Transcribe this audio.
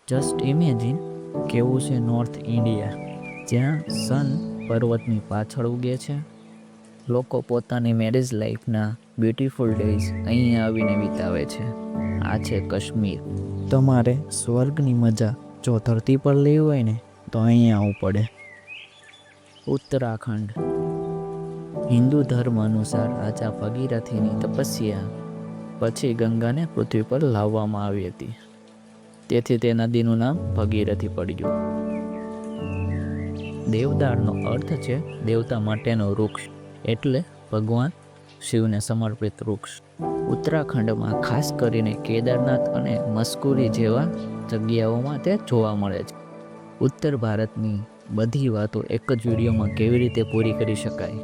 Just imagine કેવું છે north India, જ્યાં સન પર્વતની પાછળ ઉગે છે. લોકો પોતાની મેરેજ લાઈફના બ્યુટીફુલ ડેઝ અહીં આવીને વિતાવે છે. આ છે કાશ્મીર. તમારે સ્વર્ગની મજા જો ધરતી પર લેવી હોય ને તો અહીં આવવું પડે. ઉત્તરાખંડ. હિન્દુ ધર્મ અનુસાર રાજા ભગીરથની તપસ્યા પછી ગંગાને પૃથ્વી પર લાવવામાં આવી હતી, તેથી તે નદીનું નામ ભગીરથી પડ્યું. દેવદારનો અર્થ છે દેવતા માટેનો વૃક્ષ, એટલે ભગવાન શિવને સમર્પિત વૃક્ષ. ઉત્તરાખંડમાં ખાસ કરીને કેદારનાથ અને મસ્કુરી જેવા જગ્યાઓમાં તે જોવા મળે છે. ઉત્તર ભારતની બધી વાતો એક જ વિડીયોમાં કેવી રીતે પૂરી કરી શકાય?